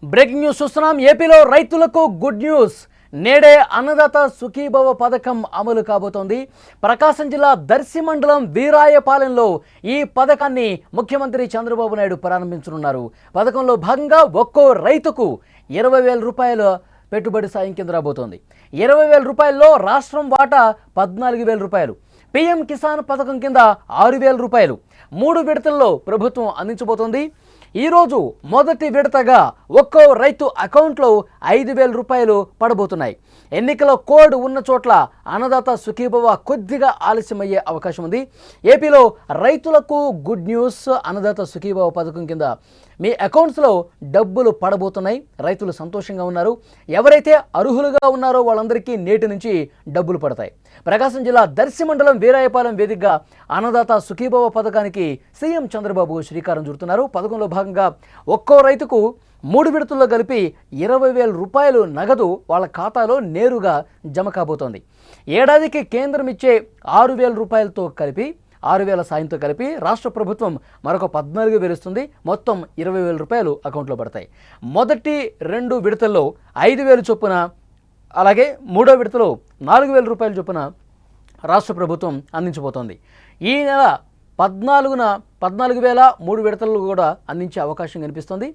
Breaking news చూస్తున్నాం. ఏపీలో రైతులకు గుడ్ న్యూస్. నేడే అన్నదాత సుఖీభవ పథకం అమలు కాబోతోంది. ప్రకాశం జిల్లా దర్శి మండలం వీరాయపాలెంలో ఈ పథకాన్ని ముఖ్యమంత్రి చంద్రబాబు నాయుడు ప్రారంభించనున్నారు. పథకంలో భాగంగా ఒక్కో రైతుకు 20,000 రూపాయల పెట్టుబడి సాయం కింద రాబోతోంది. 20,000 రూపాయల్లో రాష్ట్రం వాటా 14,000 రూపాయలు. పీఎం కిసాన్ పథకం కింద 6,000 రూపాయలు 3 విడతల్లో ప్రభుత్వం అందించబోతోంది. ఈరోజు మొదటి విడతగా ఒక్కో రైతు అకౌంట్లో 5,000 రూపాయలు పడబోతున్నాయి. ఎన్నికల కోడ్ ఉన్న చోట్ల అన్నదాత సుఖీభవ కొద్దిగా ఆలస్యమయ్యే అవకాశం ఉంది. ఏపీలో రైతులకు గుడ్ న్యూస్. అన్నదాత సుఖీభవ పథకం కింద మీ అకౌంట్స్లో డబ్బులు పడబోతున్నాయి. రైతులు సంతోషంగా ఉన్నారు. ఎవరైతే అర్హులుగా ఉన్నారో వాళ్ళందరికీ నేటి నుంచి డబ్బులు పడతాయి. ప్రకాశం జిల్లా దర్శి మండలం వీరాయపాలెం వేదికగా అన్నదాత సుఖీభవ పథకానికి సీఎం చంద్రబాబు శ్రీకారం చుడుతున్నారు. పథకంలో భాగంగా ఒక్కో రైతుకు 3 విడతల్లో కలిపి 20,000 రూపాయలు నగదు వాళ్ళ ఖాతాలో నేరుగా జమ కాబోతోంది. ఏడాదికి కేంద్రం ఇచ్చే 6,000 రూపాయలతో కలిపి 6,000 సాయంతో కలిపి రాష్ట్ర ప్రభుత్వం మరొక 14,000 ఇస్తుంది. మొత్తం 20,000 రూపాయలు అకౌంట్లో పడతాయి. మొదటి 2 విడతల్లో 5,000 చొప్పున, అలాగే 3వ విడతలో 4,000 రూపాయల చొప్పున రాష్ట్ర ప్రభుత్వం అందించబోతోంది. ఈ నెల 14న 14,000 3 విడతల్లో కూడా అందించే అవకాశం కనిపిస్తుంది.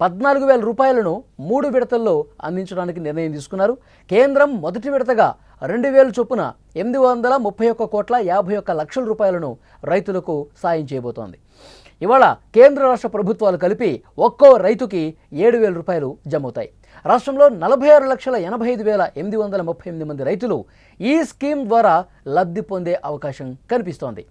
14,000 రూపాయలను 3 విడతల్లో అందించడానికి నిర్ణయం తీసుకున్నారు. కేంద్రం మొదటి విడతగా 2,000 చొప్పున 831,51,51,00,000 రూపాయలను రైతులకు సాయం చేయబోతోంది. ఇవాళ కేంద్ర రాష్ట్ర ప్రభుత్వాలు కలిపి ఒక్కో రైతుకి 7,000 రూపాయలు జమవుతాయి. రాష్ట్రంలో 46,85,838 మంది రైతులు ఈ స్కీమ్ ద్వారా లబ్ధి పొందే అవకాశం కనిపిస్తోంది.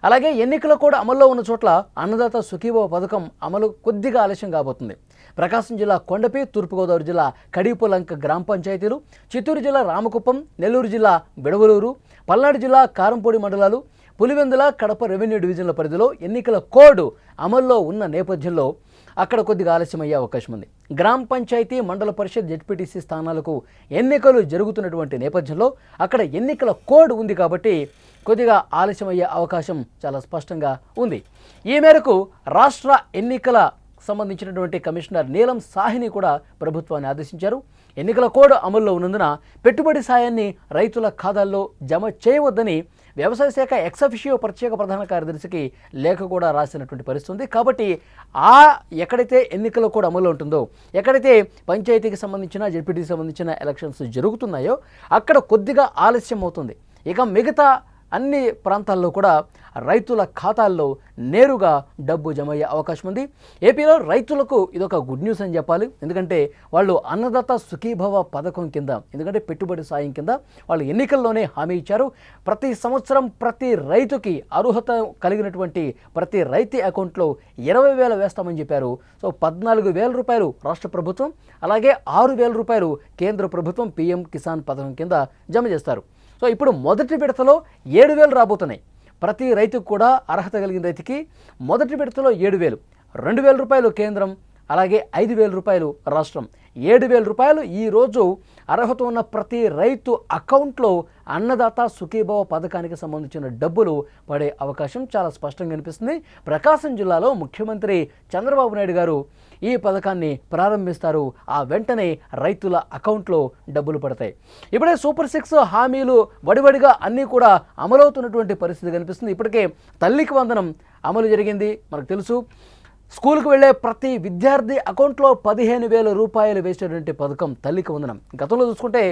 అలాగే ఎన్నికల కూడా అమల్లో ఉన్న చోట్ల అన్నదాత సుఖీభవ పథకం అమలు కొద్దిగా ఆలస్యం కాబోతుంది. ప్రకాశం జిల్లా కొండపి, తూర్పుగోదావరి జిల్లా కడిపులంక గ్రామ పంచాయతీలు, చిత్తూరు జిల్లా రామకుప్పం, నెల్లూరు జిల్లా బిడవలూరు, పల్నాడు జిల్లా కారంపూడి మండలాలు, పులివెందుల, కడప రెవెన్యూ డివిజన్ల పరిధిలో ఎన్నికల కోడ్ అమల్లో ఉన్న నేపథ్యంలో అక్కడ కొద్దిగా ఆలస్యమయ్యే అవకాశం ఉంది. గ్రామ పంచాయతీ, మండల పరిషత్, జెడ్పీటీసీ స్థానాలకు ఎన్నికలు జరుగుతున్నటువంటి నేపథ్యంలో అక్కడ ఎన్నికల కోడ్ ఉంది కాబట్టి కొద్దిగా ఆలస్యమయ్యే అవకాశం చాలా స్పష్టంగా ఉంది. ఈ మేరకు రాష్ట్ర ఎన్నికల సంబంధించినటువంటి కమిషనర్ నీలం సాహ్ని కూడా ప్రభుత్వాన్ని ఆదేశించారు. ఎన్నికల కోడ్ అమల్లో ఉన్నందున పెట్టుబడి సాయాన్ని రైతుల ఖాతాల్లో జమ చేయవద్దని వ్యవసాయ శాఖ ఎక్సఫిషియో ప్రత్యేక ప్రధాన కార్యదర్శికి లేఖ కూడా రాసినటువంటి పరిస్థితి ఉంది. కాబట్టి ఎక్కడైతే ఎన్నికల కోడ్ అమల్లో ఉంటుందో, ఎక్కడైతే పంచాయతీకి సంబంధించిన, జెడ్పీటీకి సంబంధించిన ఎలక్షన్స్ జరుగుతున్నాయో అక్కడ కొద్దిగా ఆలస్యం అవుతుంది. ఇక మిగతా అన్ని ప్రాంతాల్లో కూడా రైతుల ఖాతాల్లో నేరుగా డబ్బు జమ అయ్యే అవకాశం ఉంది. ఏపీలో రైతులకు ఇదొక గుడ్ న్యూస్ అని చెప్పాలి. ఎందుకంటే వాళ్ళు అన్నదాత సుఖీభవ పథకం కింద, ఎందుకంటే పెట్టుబడి సాయం కింద వాళ్ళు ఎన్నికల్లోనే హామీ ఇచ్చారు. ప్రతి సంవత్సరం ప్రతి రైతుకి అర్హత కలిగినటువంటి ప్రతి రైతు అకౌంట్లో 20,000 వేస్తామని చెప్పారు. సో 14,000 రూపాయలు రాష్ట్ర ప్రభుత్వం, అలాగే 6,000 రూపాయలు కేంద్ర ప్రభుత్వం పీఎం కిసాన్ పథకం కింద జమ చేస్తారు. సో ఇప్పుడు మొదటి విడతలో 7,000 రాబోతున్నాయి. ప్రతి రైతుకు కూడా అర్హత కలిగిన రైతుకి మొదటి విడతలో 7,000, 2,000 రూపాయలు కేంద్రం, అలాగే 5,000 రూపాయలు రాష్ట్రం. 7,000 రూపాయలు ఈరోజు అర్హత ఉన్న ప్రతి రైతు అకౌంట్లో అన్నదాత సుఖీభవ పథకానికి సంబంధించిన డబ్బులు పడే అవకాశం చాలా స్పష్టంగా కనిపిస్తుంది. ప్రకాశం జిల్లాలో ముఖ్యమంత్రి చంద్రబాబు నాయుడు గారు ఈ పథకాన్ని ప్రారంభిస్తారు. ఆ వెంటనే రైతుల అకౌంట్లో డబ్బులు పడతాయి. ఇప్పుడే సూపర్ 6 హామీలు వడివడిగా అన్నీ కూడా అమలవుతున్నటువంటి పరిస్థితి కనిపిస్తుంది. ఇప్పటికే తల్లికి వందనం అమలు జరిగింది, మనకు తెలుసు. స్కూల్కి వెళ్ళే ప్రతి విద్యార్థి అకౌంట్లో 15,000 రూపాయలు వేసేటువంటి పథకం తల్లికి వందనం. గతంలో చూసుకుంటే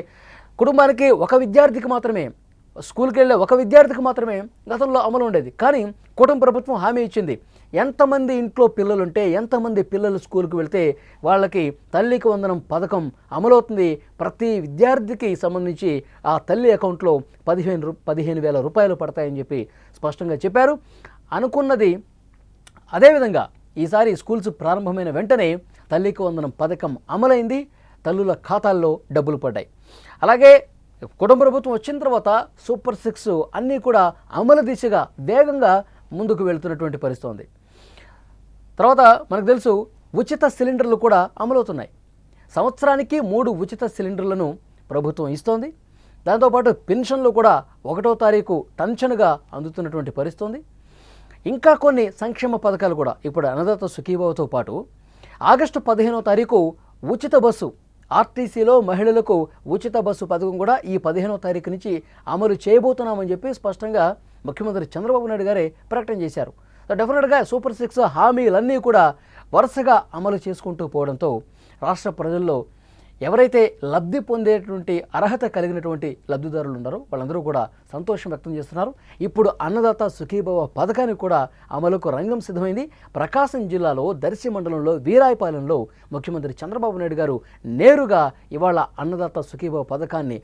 కుటుంబానికి ఒక విద్యార్థికి మాత్రమే, స్కూల్కి వెళ్ళే ఒక విద్యార్థికి మాత్రమే గతంలో అమలు ఉండేది. కానీ కుటుంబ ప్రభుత్వం హామీ ఇచ్చింది, ఎంతమంది ఇంట్లో పిల్లలుంటే, ఎంతమంది పిల్లలు స్కూల్కి వెళ్తే వాళ్ళకి తల్లికి వందనం పథకం అమలవుతుంది. ప్రతి విద్యార్థికి సంబంధించి ఆ తల్లి అకౌంట్లో 15,000 రూపాయలు పడతాయని చెప్పి స్పష్టంగా చెప్పారు. అనుకున్నది అదేవిధంగా ఈసారి స్కూల్స్ ప్రారంభమైన వెంటనే తల్లికి వందనం పథకం అమలైంది. తల్లుల ఖాతాల్లో డబ్బులు పడ్డాయి. అలాగే కుటుంబ ప్రభుత్వం వచ్చిన తర్వాత సూపర్ 6 అన్నీ కూడా అమలు దిశగా వేగంగా ముందుకు వెళ్తున్నటువంటి పరిస్థితి ఉంది. తర్వాత మనకు తెలుసు ఉచిత సిలిండర్లు కూడా అమలవుతున్నాయి. సంవత్సరానికి 3 ఉచిత సిలిండర్లను ప్రభుత్వం ఇస్తోంది. దాంతోపాటు పెన్షన్లు కూడా 1వ తారీఖు టెన్షన్గా అందుతున్నటువంటి పరిస్థితి ఉంది. ఇంకా కొన్ని సంక్షేమ పథకాలు కూడా ఇప్పుడు అన్నదాత సుఖీభవతో పాటు ఆగస్టు 15వ తారీఖు ఉచిత బస్సు ఆర్టీసీలో మహిళలకు ఉచిత బస్సు పథకం కూడా ఈ 15వ తారీఖు నుంచి అమలు చేయబోతున్నామని చెప్పి స్పష్టంగా ముఖ్యమంత్రి చంద్రబాబు నాయుడు గారే ప్రకటన చేశారు. డెఫినెట్గా సూపర్ 6 హామీలన్నీ కూడా వరుసగా అమలు చేసుకుంటూ పోవడంతో రాష్ట్ర ప్రజల్లో ఎవరైతే లబ్ధి పొందేటువంటి అర్హత కలిగినటువంటి లబ్ధిదారులు ఉన్నారో వాళ్ళందరూ కూడా సంతోషం వ్యక్తం చేస్తున్నారు. ఇప్పుడు అన్నదాత సుఖీభవ పథకానికి కూడా అమలుకు రంగం సిద్ధమైంది. ప్రకాశం జిల్లాలో దర్శి మండలంలో వీరాయపాలెంలో ముఖ్యమంత్రి చంద్రబాబు నాయుడు గారు నేరుగా ఇవాళ అన్నదాత సుఖీభవ పథకాన్ని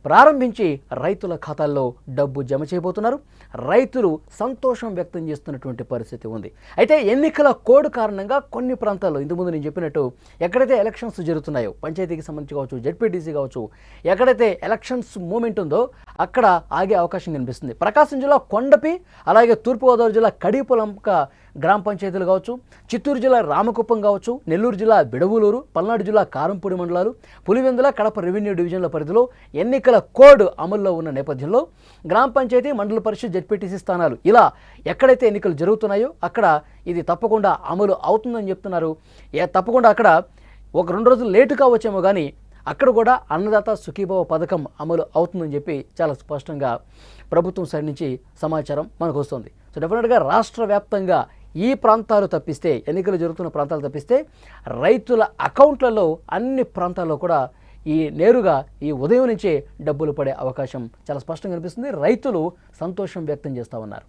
ప్రారంభించి రైతుల ఖాతాల్లో డబ్బు జమ చేయబోతున్నారు. రైతులు సంతోషం వ్యక్తం చేస్తున్నటువంటి పరిస్థితి ఉంది. అయితే ఎన్నికల కోడ్ కారణంగా కొన్ని ప్రాంతాల్లో ఇంతకుముందు నేను చెప్పినట్టు ఎక్కడైతే ఎలక్షన్స్ జరుగుతున్నాయో పంచాయతీకి సంబంధించి కావచ్చు, జెడ్పీటీసీ కావచ్చు, ఎక్కడైతే ఎలక్షన్స్ మూమెంట్ ఉందో అక్కడ ఆగే అవకాశం కనిపిస్తుంది. ప్రకాశం జిల్లా కొండపి, అలాగే తూర్పుగోదావరి జిల్లా కడిపులంక గ్రామ పంచాయతీలు కావచ్చు, చిత్తూరు జిల్లా రామకుప్పం కావచ్చు, నెల్లూరు జిల్లా బిడవలూరు, పల్నాడు జిల్లా కారంపూడి మండలాలు, పులివెందుల, కడప రెవెన్యూ డివిజన్ల పరిధిలో ఎన్నికల కోడ్ అమల్లో ఉన్న నేపథ్యంలో గ్రామ పంచాయతీ, మండల పరిషత్, జెడ్పీటీసీ స్థానాలు ఇలా ఎక్కడైతే ఎన్నికలు జరుగుతున్నాయో అక్కడ ఇది తప్పకుండా అమలు అవుతుందని చెప్తున్నారు. తప్పకుండా అక్కడ ఒక 2 రోజులు లేటు కావచ్చేమో కానీ అక్కడ కూడా అన్నదాత సుఖీభవ పథకం అమలు అవుతుందని చెప్పి చాలా స్పష్టంగా ప్రభుత్వం సైడ్ నుంచి సమాచారం మనకు వస్తుంది. సో డెఫినెట్గా రాష్ట్ర వ్యాప్తంగా ఈ ప్రాంతాలు తప్పిస్తే, ఎన్నికలు జరుగుతున్న ప్రాంతాలు తప్పిస్తే రైతుల అకౌంట్లలో అన్ని ప్రాంతాల్లో కూడా నేరుగా ఈ ఉదయం నుంచే డబ్బులు పడే అవకాశం చాలా స్పష్టంగా కనిపిస్తుంది. రైతులు సంతోషం వ్యక్తం చేస్తూ ఉన్నారు.